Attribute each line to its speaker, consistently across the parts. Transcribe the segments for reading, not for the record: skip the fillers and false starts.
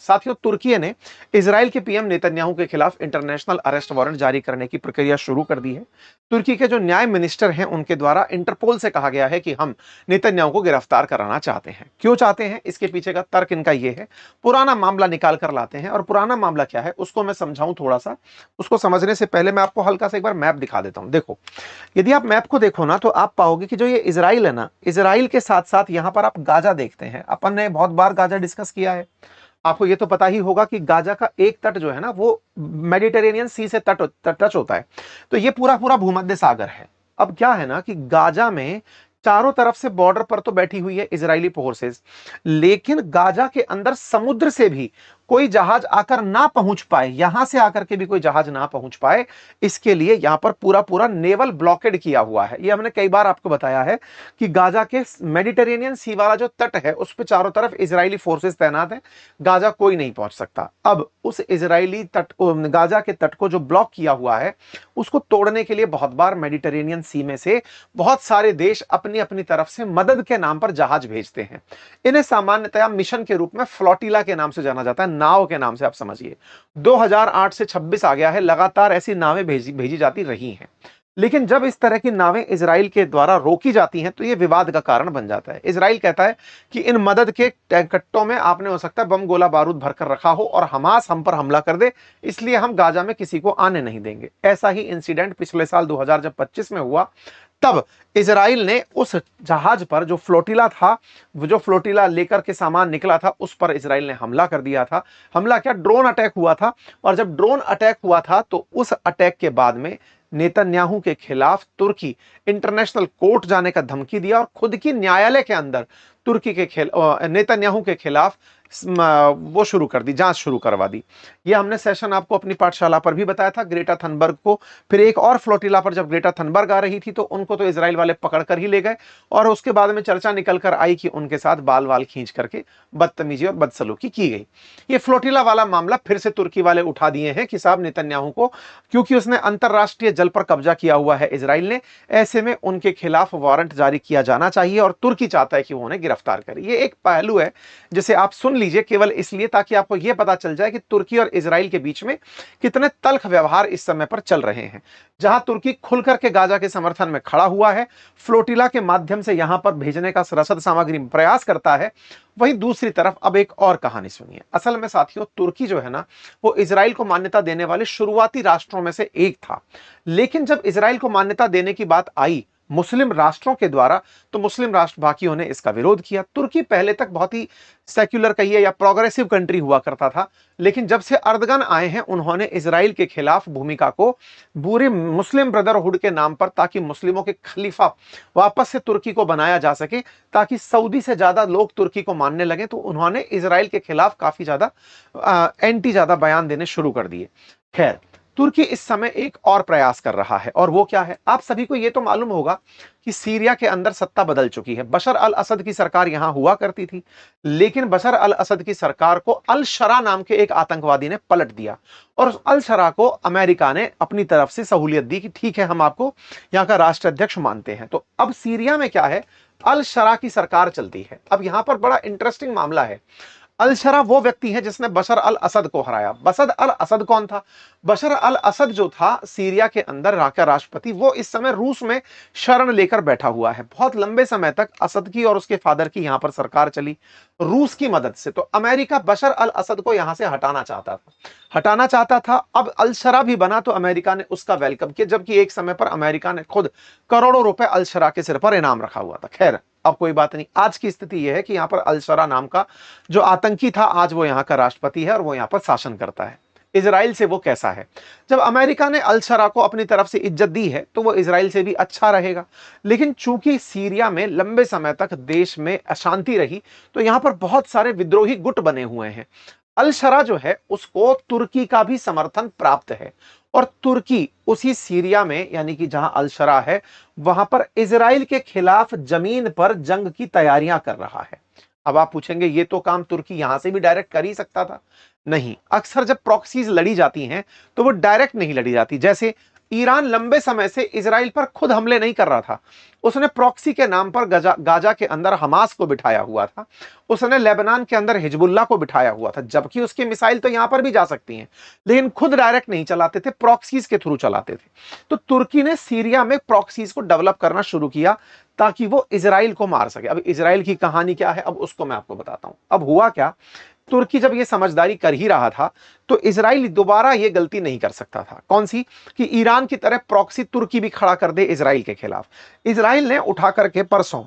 Speaker 1: साथियों, तुर्की ने इजराइल के पीएम नेतन्याहू के खिलाफ इंटरनेशनल अरेस्ट वारंट जारी करने की प्रक्रिया शुरू कर दी है। तुर्की के जो न्याय मिनिस्टर हैं उनके द्वारा इंटरपोल से कहा गया है कि हम नेतन्याहू को गिरफ्तार कराना चाहते हैं। क्यों चाहते हैं, इसके पीछे का तर्क इनका यह है, पुराना मामला निकाल कर लाते हैं। और पुराना मामला क्या है उसको मैं समझाऊं थोड़ा सा। उसको समझने से पहले मैं आपको हल्का सा एक बार मैप दिखा देता हूं। देखो, यदि आप मैप को देखो ना तो आप पाओगे कि जो ये इजराइल है ना, इजराइल के साथ साथ यहां पर आप गाजा देखते हैं। अपन ने बहुत बार गाजा डिस्कस किया है। आपको ये तो पता ही होगा कि गाजा का एक तट जो है ना वो मेडिटेरेनियन सी से टच होता है। तो ये पूरा पूरा भूमध्य सागर है। अब क्या है ना कि गाजा में चारों तरफ से बॉर्डर पर तो बैठी हुई है इजरायली फोर्सेस, लेकिन गाजा के अंदर समुद्र से भी कोई जहाज आकर ना पहुंच पाए, यहां से आकर के भी कोई जहाज ना पहुंच पाए, इसके लिए यहां पर पूरा पूरा नेवल ब्लॉकेड किया हुआ है। ये हमने कई बार आपको बताया है कि गाजा के मेडिटेरेनियन सी वाला जो तट है उस पर चारों तरफ इजरायली फोर्सेस तैनात है, गाजा कोई नहीं पहुंच सकता। अब उस इजरायली तट को, गाजा के तट को जो ब्लॉक किया हुआ है, उसको तोड़ने के लिए बहुत बार मेडिटेरेनियन सी में से बहुत सारे देश अपनी अपनी तरफ से मदद के नाम पर जहाज भेजते हैं। इन्हें सामान्यतया मिशन के रूप में फ्लोटिला के नाम से जाना जाता है, नाव के नाम से आप समझिए। 2008 से 26 आ गया है, लगातार ऐसी नावें भेजी जाती रही हैं। लेकिन जब इस तरह की नावें इजराइल के द्वारा रोकी जाती हैं तो यह विवाद का कारण बन जाता है। इजराइल कहता है कि इन मदद के कट्टों में आपने हो सकता है बम गोला बारूद भरकर रखा हो और हमास हम पर हमला कर दे, इसलिए हम गाजा में किसी को आने नहीं देंगे। ऐसा ही इंसिडेंट पिछले साल 2025 में हुआ। तब इजराइल ने उस जहाज पर जो फ्लोटिला था, जो फ्लोटिला लेकर के सामान निकला था, उस पर इजराइल ने हमला कर दिया था। हमला क्या, ड्रोन अटैक हुआ था। और जब ड्रोन अटैक हुआ था तो उस अटैक के बाद में नेतन्याहू के खिलाफ तुर्की इंटरनेशनल कोर्ट जाने का धमकी दिया और खुद की न्यायालय के अंदर तुर्की के नेतन्याहू के खिलाफ वो शुरू कर दी, जांच शुरू करवा दी। ये हमने सेशन आपको अपनी पाठशाला पर भी बताया था, ग्रेटा थनबर्ग को। फिर एक और फ्लोटिला पर जब ग्रेटा थनबर्ग आ रही थी तो उनको तो इजराइल वाले पकड़ कर ही ले गए और उसके बाद में चर्चा निकल कर आई कि उनके साथ बाल वाल खींच करके बदतमीजी और बदसलूकी की गई। ये फ्लोटिला वाला मामला फिर से तुर्की वाले उठा दिए हैं कि साहब नेतन्याहू को, क्योंकि उसने अंतरराष्ट्रीय जल पर कब्जा किया हुआ है इजराइल ने, ऐसे में उनके खिलाफ वारंट जारी किया जाना चाहिए और तुर्की चाहता है कि वो उन्हें गिरफ्तार करे। ये एक पहलू है जिसे आप सुन लीजिए केवल इसलिए ताकि आपको यह पता चल जाए कि तुर्की और इजराइल के बीच में कितने तल्ख व्यवहार इस समय पर चल रहे हैं। जहां तुर्की खुलकर के गाजा के समर्थन में खड़ा हुआ है, फ्लोटिला के माध्यम से यहां पर भेजने का रसद सामग्री प्रयास करता है, वहीं दूसरी तरफ अब एक और कहानी सुनिए। असल में साथियों, तुर्की जो है ना वो इजराइल को मान्यता देने वाले शुरुआती राष्ट्रों में से एक था। लेकिन जब इजराइल को मान्यता देने की बात आई मुस्लिम राष्ट्रों के द्वारा, तो मुस्लिम राष्ट्र बाकियों ने इसका विरोध किया। तुर्की पहले तक बहुत ही सेक्युलर कहिए या प्रोग्रेसिव कंट्री हुआ करता था, लेकिन जब से अर्दगन आए हैं उन्होंने इजराइल के खिलाफ भूमिका को पूरे मुस्लिम ब्रदरहुड के नाम पर, ताकि मुस्लिमों के खलीफा वापस से तुर्की को बनाया जा सके, ताकि सऊदी से ज्यादा लोग तुर्की को मानने लगे, तो उन्होंने इजराइल के खिलाफ काफी ज्यादा एंटी ज्यादा बयान देने शुरू कर दिए। खैर, तुर्की इस समय एक और प्रयास कर रहा है, और वो क्या है, आप सभी को यह तो मालूम होगा कि सीरिया के अंदर सत्ता बदल चुकी है। बशर अल असद की सरकार यहां हुआ करती थी, लेकिन बशर अल असद की सरकार को अल शरा नाम के एक आतंकवादी ने पलट दिया और उस अल शरा को अमेरिका ने अपनी तरफ से सहूलियत दी कि ठीक है, हम आपको यहां का राष्ट्राध्यक्ष मानते हैं। तो अब सीरिया में क्या है, अल शरा की सरकार चलती है। अब यहां पर बड़ा इंटरेस्टिंग मामला है। अल शरा वो व्यक्ति है जिसने बशर अल असद को हराया। बशर अल असद कौन था? बशर अल असद जो था सीरिया के अंदर का राष्ट्रपति, वो इस समय रूस में शरण लेकर बैठा हुआ है। बहुत लंबे समय तक असद की और उसके फादर की यहां पर सरकार चली रूस की मदद से। तो अमेरिका बशर अल असद को यहां से हटाना चाहता था। अब अल शरा भी बना तो अमेरिका ने उसका वेलकम किया, जबकि एक समय पर अमेरिका ने खुद करोड़ों रुपए अल शरा के सिर पर इनाम रखा हुआ था। खैर, अब कोई बात नहीं। आज की स्थिति यह है कि यहां पर अल शरा नाम का जो आतंकी था, आज वो यहां का राष्ट्रपति है और वो यहां पर शासन करता है। इजराइल से वो कैसा है? जब अमेरिका ने अल शरा को अपनी तरफ से इज्जत दी है तो वो इजराइल से भी अच्छा रहेगा। लेकिन चूंकि सीरिया में लंबे समय तक देश में अशांति रही, तो यहां पर बहुत सारे विद्रोही गुट बने हुए हैं। अल शरा जो है उसको तुर्की का भी समर्थन प्राप्त है और तुर्की उसी सीरिया में, यानी कि जहां अल शरा है, वहां पर इजराइल के खिलाफ जमीन पर जंग की तैयारियां कर रहा है। अब आप पूछेंगे, ये तो काम तुर्की यहां से भी डायरेक्ट कर ही सकता था। नहीं, अक्सर जब प्रॉक्सीज लड़ी जाती हैं तो वो डायरेक्ट नहीं लड़ी जाती। जैसे ईरान लंबे समय से इजराइल पर खुद हमले नहीं कर रहा था। उसने प्रॉक्सी के नाम पर गाजा के अंदर हमास को बिठाया हुआ था, उसने लेबनान के अंदर हिजबुल्लाह को बिठाया हुआ था, जबकि उसकी मिसाइल तो यहां पर भी जा सकती हैं, लेकिन खुद डायरेक्ट नहीं चलाते थे, प्रॉक्सीज के थ्रू चलाते थे। तो तुर्की ने सीरिया में प्रॉक्सीज को डेवलप करना शुरू किया ताकि वो इजराइल को मार सके। अब इजराइल की कहानी क्या है, अब उसको मैं आपको बताता हूं। अब हुआ क्या, तुर्की जब ये समझदारी कर ही रहा था तो इजराइल दोबारा ये गलती नहीं कर सकता था। कौन सी? कि ईरान की तरह प्रॉक्सी तुर्की भी खड़ा कर दे इजराइल के खिलाफ। इजराइल ने उठा करके परसों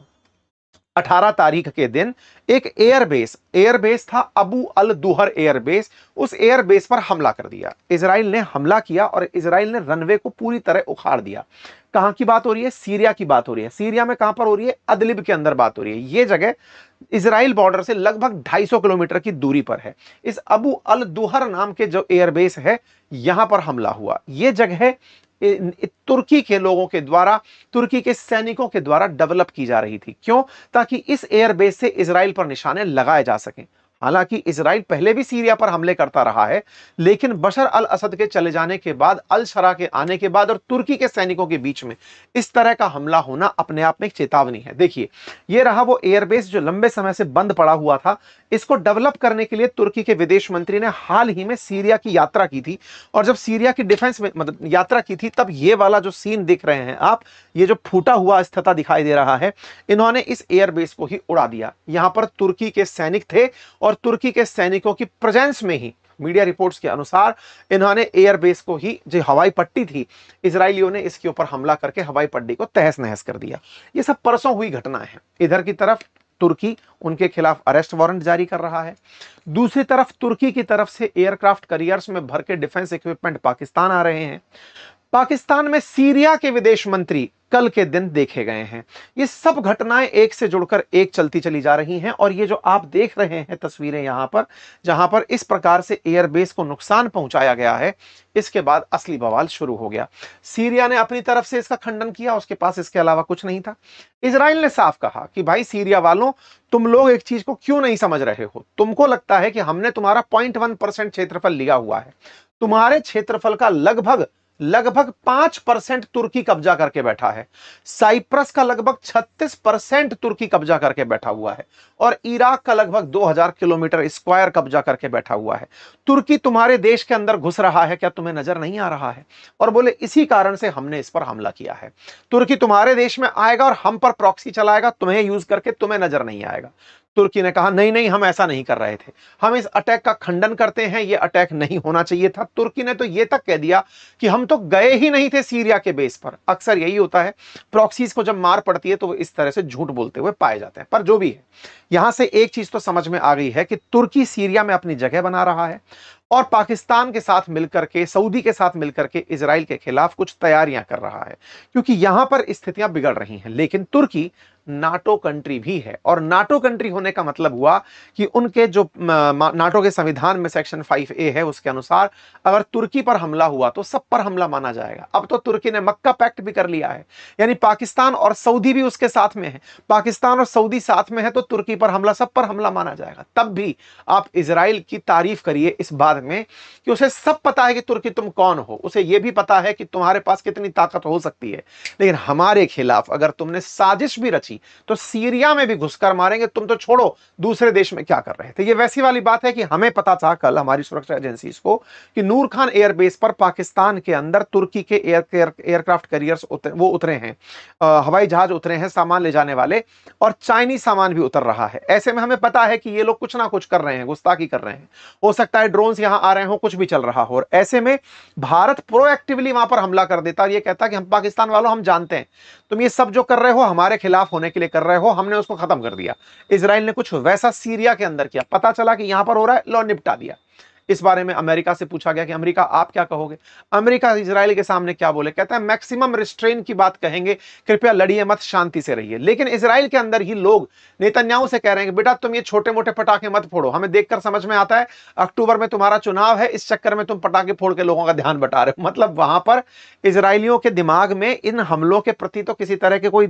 Speaker 1: 18 तारीख के दिन एक एयरबेस था अबू अल दुहर एयरबेस, उस एयरबेस पर हमला कर दिया। इजराइल ने हमला किया और इजराइल ने रनवे को पूरी तरह उखाड़ दिया। कहां की बात हो रही है? सीरिया की बात हो रही है। सीरिया में कहां पर हो रही है? अदलिब के अंदर बात हो रही है। यह जगह इजराइल बॉर्डर से लगभग 250 किलोमीटर की दूरी पर है। इस अबू अल दुहर नाम के जो एयरबेस है, यहां पर हमला हुआ। यह जगह तुर्की के लोगों के द्वारा, तुर्की के सैनिकों के द्वारा डेवलप की जा रही थी। क्यों? ताकि इस एयरबेस से इजराइल पर निशाने लगाए जा सकें। हालांकि इजराइल पहले भी सीरिया पर हमले करता रहा है, लेकिन बशर अल असद के चले जाने के बाद, अल शरा के आने के बाद और तुर्की के सैनिकों के बीच में इस तरह का हमला होना अपने आप में एक चेतावनी है। देखिए, यह रहा वो एयरबेस जो लंबे समय से बंद पड़ा हुआ था। इसको डेवलप करने के लिए तुर्की के विदेश मंत्री ने हाल ही में सीरिया की यात्रा की थी, और जब सीरिया की डिफेंस में मतलब यात्रा की थी, तब ये वाला जो सीन दिख रहे हैं आप, ये जो फूटा हुआ स्थिति दिखाई दे रहा है, इन्होंने इस एयरबेस को ही उड़ा दिया। यहां पर तुर्की के सैनिक थे और तुर्की के सैनिकों की प्रेजेंस में ही, मीडिया रिपोर्ट्स के अनुसार, इन्होंने एयरबेस को ही, जो हवाई पट्टी थी, इजरायलियों ने इसके ऊपर हमला करके हवाई पट्टी को तहस नहस कर दिया। ये सब परसों हुई घटना है। इधर की तरफ तुर्की उनके खिलाफ अरेस्ट वारंट जारी कर रहा है, दूसरी तरफ तुर्की की तरफ से एयरक्राफ्ट कैरियर्स में भर के डिफेंस इक्विपमेंट पाकिस्तान आ रहे हैं। पाकिस्तान में सीरिया के विदेश मंत्री कल के दिन देखे गए हैं। ये सब घटनाएं एक से जुड़कर एक चलती चली जा रही हैं, और ये जो आप देख रहे हैं तस्वीरें यहां पर, जहां पर इस प्रकार से एयरबेस को नुकसान पहुंचाया गया है, इसके बाद असली बवाल शुरू हो गया। सीरिया ने अपनी तरफ से इसका खंडन किया, उसके पास इसके अलावा कुछ नहीं था। इजराइल ने साफ कहा कि भाई सीरिया वालों, तुम लोग एक चीज को क्यों नहीं समझ रहे हो? तुमको लगता है कि हमने तुम्हारा 0.1% क्षेत्रफल लिया हुआ है। तुम्हारे क्षेत्रफल का लगभग 5% तुर्की कब्जा करके बैठा है। साइप्रस का लगभग 36% तुर्की कब्जा करके बैठा हुआ है, और इराक का लगभग 2000 किलोमीटर स्क्वायर कब्जा करके बैठा हुआ है। तुर्की तुम्हारे देश के अंदर घुस रहा है, क्या तुम्हें नजर नहीं आ रहा है? और बोले इसी कारण से हमने इस पर हमला किया है। तुर्की तुम्हारे देश में आएगा और हम पर प्रॉक्सी चलाएगा, तुम्हें यूज करके, तुम्हें नजर नहीं आएगा। तुर्की ने कहा नहीं नहीं, हम ऐसा नहीं कर रहे थे, हम इस अटैक का खंडन करते हैं, यह अटैक नहीं होना चाहिए था। तुर्की ने तो यह तक कह दिया कि हम तो गए ही नहीं थे सीरिया के बेस पर। अक्सर यही होता है, प्रॉक्सीज को जब मार पड़ती है तो वो इस तरह से झूठ बोलते हुए पाए जाते हैं। पर जो भी है, यहां से एक चीज तो समझ में आ गई है कि तुर्की सीरिया में अपनी जगह बना रहा है, और पाकिस्तान के साथ मिलकर के, सऊदी के साथ मिलकर के इजराइल के खिलाफ कुछ तैयारियां कर रहा है, क्योंकि यहां पर स्थितियां बिगड़ रही हैं। लेकिन तुर्की नाटो कंट्री भी है, और नाटो कंट्री होने का मतलब हुआ कि उनके जो नाटो के संविधान में सेक्शन 5A है, उसके अनुसार अगर तुर्की पर हमला हुआ तो सब पर हमला माना जाएगा। अब तो तुर्की ने मक्का पैक्ट भी कर लिया है, यानी पाकिस्तान और सऊदी भी उसके साथ में है। पाकिस्तान और सऊदी साथ में है तो तुर्की पर हमला, सब पर हमला माना जाएगा। तब भी आप इजराइल की तारीफ करिए इस बात में कि उसे सब पता है कि तुर्की तुम कौन हो, उसे यह भी पता है कि तुम्हारे पास कितनी ताकत हो सकती है, लेकिन हमारे खिलाफ अगर तुमने साजिश भी रची तो सीरिया में भी घुसकर मारेंगे। तुम तो छोड़ो दूसरे देश में क्या कर रहे थे। ये वैसी वाली बात है कि हमें पता था कल हमारी सुरक्षा एजेंसीज को कि नूर खान एयरबेस पर पाकिस्तान के अंदर तुर्की के एयरक्राफ्ट कैरियर्स वो उतरे हैं, हवाई जहाज उतरे हैं सामान ले जाने वाले, और चाइनीज सामान भी उतर रहा है। ऐसे में हमें पता है कि ये लोग कुछ ना कुछ कर रहे हैं, गुस्ताखी कर रहे हैं, हो सकता है ड्रोन्स यहां आ रहे हो, कुछ भी चल रहा हो। और ऐसे में भारत प्रोएक्टिवली वहां पर हमला कर देता और ये कहता कि हम पाकिस्तान वालों, हम जानते हैं तुम ये सब जो कर रहे हो हमारे खिलाफ होने के लिए कर रहे हो, हमने उसको खत्म कर दिया। इजराइल ने कुछ वैसा सीरिया के अंदर किया, पता चला कि यहां पर हो रहा है, लो निपटा दिया। इस बारे में अमेरिका से पूछा गया कि अमेरिका आप क्या कहोगे। अमेरिका इजराइल के सामने क्या बोले, कहता है मैक्सिमम रिस्ट्रेन की बात कहेंगे, कृपया लड़िए मत, शांति से रहिए। लेकिन इजराइल के अंदर ही लोग नेतन्याहू से कह रहे हैं कि बेटा तुम ये छोटे मोटे पटाखे मत फोड़ो, हमें देखकर समझ में आता है अक्टूबर में तुम्हारा चुनाव है, इस चक्कर में तुम पटाखे फोड़ के लोगों का ध्यान बटा रहे हो। मतलब वहां पर इजरायलियों के दिमाग में इन हमलों के प्रति तो किसी तरह के कोई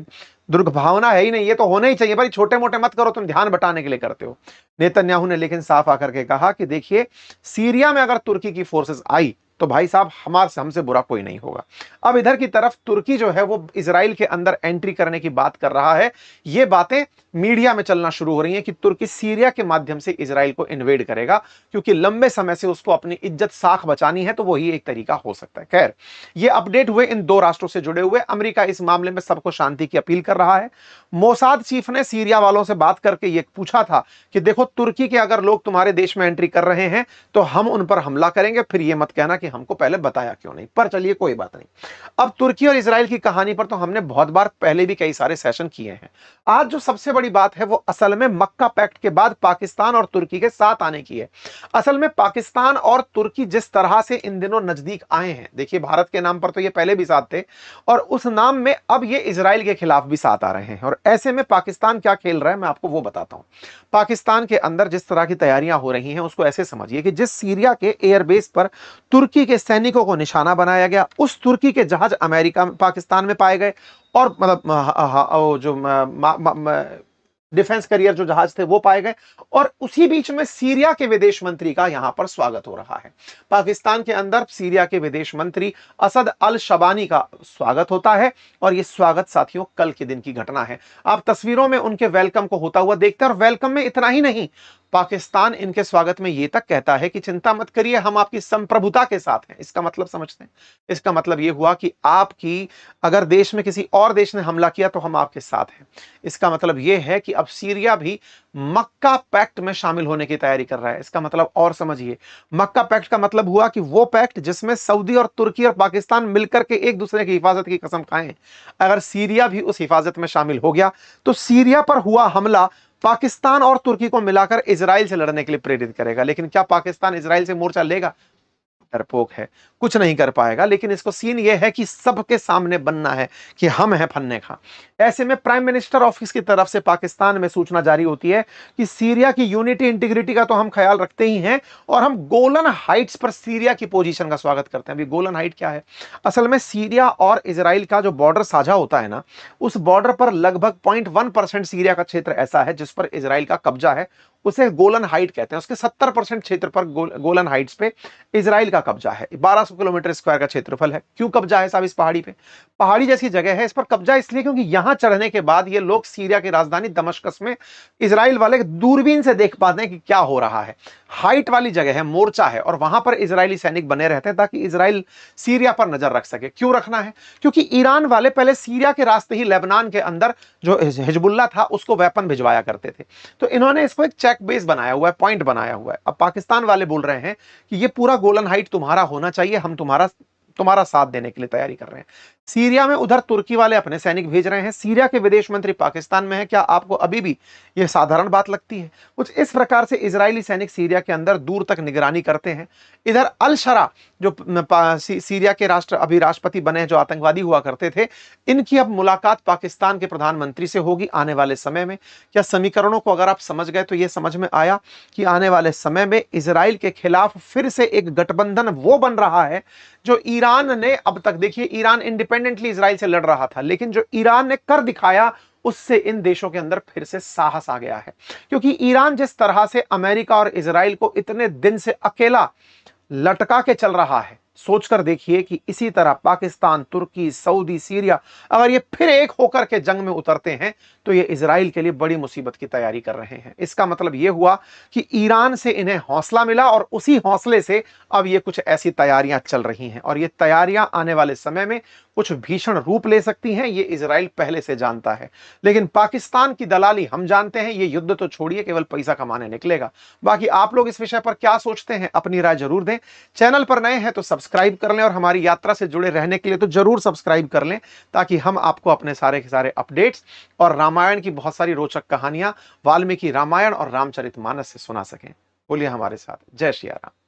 Speaker 1: दुर्भावना है ही नहीं, ये तो होना ही चाहिए भाई, छोटे मोटे मत करो, तुम ध्यान बटाने के लिए करते हो। नेतन्याहू ने लेकिन साफ आकर के कहा कि देखिए सीरिया में अगर तुर्की की फोर्सेस आई तो भाई साहब हमसे बुरा कोई नहीं होगा। अब इधर की तरफ तुर्की जो है वो इजराइल के अंदर एंट्री करने की बात कर रहा है। ये बातें मीडिया में चलना शुरू हो रही हैं कि तुर्की सीरिया के माध्यम से इजराइल को इन्वेड करेगा, क्योंकि लंबे समय से उसको अपनी इज्जत साख बचानी है, तो वही एक तरीका हो सकता है। खैर, ये अपडेट हुए इन दो राष्ट्रों से जुड़े हुए। अमेरिका इस मामले में सबको शांति की अपील कर रहा है। मोसाद चीफ ने सीरिया वालों से बात करके ये पूछा था कि देखो, तुर्की के अगर लोग तुम्हारे देश में एंट्री कर रहे हैं तो हम उन पर हमला करेंगे, फिर ये मत कहना कि हमको पहले बताया क्यों नहीं। पर चलिए, कोई बात नहीं। अब तुर्की और इजराइल की कहानी पर तो हमने बहुत बार पहले भी कई सारे सेशन किए हैं। आज जो सबसे बड़ी बात है वो असल में मक्का पैक्ट के बाद पाकिस्तान और तुर्की के साथ आने की है। असल में पाकिस्तान और तुर्की जिस तरह से इन दिनों नजदीक आए हैं, देखिए भारत के नाम पर तो ये पहले भी साथ थे, और उस नाम में अब ये इजराइल के खिलाफ भी साथ आ रहे हैं। और ऐसे में पाकिस्तान क्या खेल रहा है, मैं आपको वो बताता हूं। पाकिस्तान के अंदर जिस तरह की तैयारियां हो रही हैं, उसको ऐसे समझिए कि जिस सीरिया के एयरबेस पर तुर्की के सैनिकों को निशाना बनाया गया, उस तुर्की के जहाज अमेरिका पाकिस्तान में पाए गए, और मतलब जो डिफेंस करियर जो जहाज थे वो पाए गए, और उसी बीच में सीरिया के विदेश मंत्री का यहां पर स्वागत हो रहा है। पाकिस्तान के अंदर सीरिया के विदेश मंत्री असद अल शबानी का स्वागत होता है, और ये स्वागत साथियों कल के दिन की घटना है। आप तस्वीरों में उनके वेलकम को होता हुआ देखते हैं, और वेलकम में इतना ही नहीं, पाकिस्तान इनके स्वागत में यह तक कहता है कि चिंता मत करिए, हम आपकी संप्रभुता के साथ हैं। इसका मतलब समझते हैं? इसका मतलब यह हुआ कि आपकी अगर देश में किसी और देश ने हमला किया तो हम आपके साथ हैं। इसका मतलब यह है कि अब सीरिया भी मक्का पैक्ट में शामिल होने की तैयारी कर रहा है। इसका मतलब और समझिए, मक्का पैक्ट का मतलब हुआ कि वो पैक्ट जिसमें सऊदी और तुर्की और पाकिस्तान मिलकर के एक दूसरे की हिफाजत की कसम खाएं। अगर सीरिया भी उस हिफाजत में शामिल हो गया तो सीरिया पर हुआ हमला पाकिस्तान और तुर्की को मिलाकर इजराइल से लड़ने के लिए प्रेरित करेगा। लेकिन क्या पाकिस्तान इजराइल से मोर्चा लेगा? डरपोक है, कुछ नहीं कर पाएगा। लेकिन इसको सीन ये है कि सबके सामने बनना है कि हम हैं फन्ने खा। ऐसे में प्राइम मिनिस्टर ऑफिस की तरफ से पाकिस्तान में सूचना जारी होती है कि सीरिया की यूनिटी इंटीग्रिटी का तो हम ख्याल रखते ही हैं, और हम गोलन हाइट्स पर सीरिया की पोजीशन का स्वागत करते हैं। अभी गोलन हाइट क्या है? असल में सीरिया और इजराइल का जो बॉर्डर साझा होता है ना, उस बॉर्डर पर लगभग 0.1% सीरिया का क्षेत्र ऐसा है जिस पर इजराइल का कब्जा है, उसे गोलन हाइट कहते हैं। उसके 70% क्षेत्र पर गोलन हाइट्स पे इजराइल का कब्जा है। 1200 किलोमीटर स्क्वायर का क्षेत्रफल है। क्यों कब्जा है साहब इस पहाड़ी पे? पहाड़ी जैसी जगह है, इस पर कब्जा इसलिए क्योंकि यहां चढ़ने के बाद ये लोग सीरिया की राजधानी दमिश्क में इजराइल वाले दूरबीन से देख पाते हैं कि क्या हो रहा है। हाइट वाली जगह है, मोर्चा है, और वहां पर इजरायली सैनिक बने रहते हैं ताकि इजराइल सीरिया पर नजर रख सके। क्यों रखना है? क्योंकि ईरान वाले पहले सीरिया के रास्ते ही लेबनान के अंदर जो हिजबुल्लाह था उसको वेपन भिजवाया करते थे। तो इन्होंने इसको एक चेक बेस बनाया हुआ है, पॉइंट बनाया हुआ है। अब पाकिस्तान वाले बोल रहे हैं कि ये पूरा गोलन हाइट तुम्हारा होना चाहिए, हम तुम्हारा साथ देने के लिए तैयारी कर रहे हैं। सीरिया में उधर तुर्की वाले अपने सैनिक भेज रहे हैं, सीरिया के विदेश मंत्री पाकिस्तान में है। क्या आपको अभी भी यह साधारण बात लगती है? कुछ इस प्रकार से इजरायली सैनिक सीरिया के अंदर दूर तक निगरानी करते हैं। इधर अल शरा जो सीरिया के राष्ट्रपति बने, जो आतंकवादी हुआ करते थे, इनकी अब मुलाकात पाकिस्तान के प्रधानमंत्री से होगी आने वाले समय में। क्या समीकरणों को अगर आप समझ गए तो यह समझ में आया कि आने वाले समय में इजराइल के खिलाफ फिर से एक गठबंधन वो बन रहा है जो ईरान ने अब तक, देखिए ईरान इंडिपेंडेंटली इजराइल से लड़ रहा था, लेकिन जो ईरान ने कर दिखाया उससे इन देशों के अंदर फिर से साहस आ गया है। क्योंकि ईरान जिस तरह से अमेरिका और इजराइल को इतने दिन से अकेला लटका के चल रहा है, सोचकर देखिए कि इसी तरह पाकिस्तान, तुर्की, सऊदी, सीरिया अगर ये फिर एक होकर के जंग में उतरते हैं तो ये इजराइल के लिए बड़ी मुसीबत की तैयारी कर रहे हैं। इसका मतलब ये हुआ कि ईरान से इन्हें हौसला मिला, और उसी हौसले से अब ये कुछ ऐसी तैयारियां चल रही हैं, और ये तैयारियां आने वाले समय में कुछ भीषण रूप ले सकती हैं। ये इजराइल पहले से जानता है, लेकिन पाकिस्तान की दलाली हम जानते हैं। ये युद्ध तो छोड़िए, केवल पैसा कमाने निकलेगा। बाकी आप लोग इस विषय पर क्या सोचते हैं, अपनी राय जरूर दें। चैनल पर नए हैं तो सब्सक्राइब कर लें, और हमारी यात्रा से जुड़े रहने के लिए तो जरूर सब्सक्राइब कर लें, ताकि हम आपको अपने सारे के सारे अपडेट्स और रामायण की बहुत सारी रोचक कहानियां वाल्मीकि रामायण और रामचरितमानस से सुना सकें। बोलिए हमारे साथ, जय श्री राम।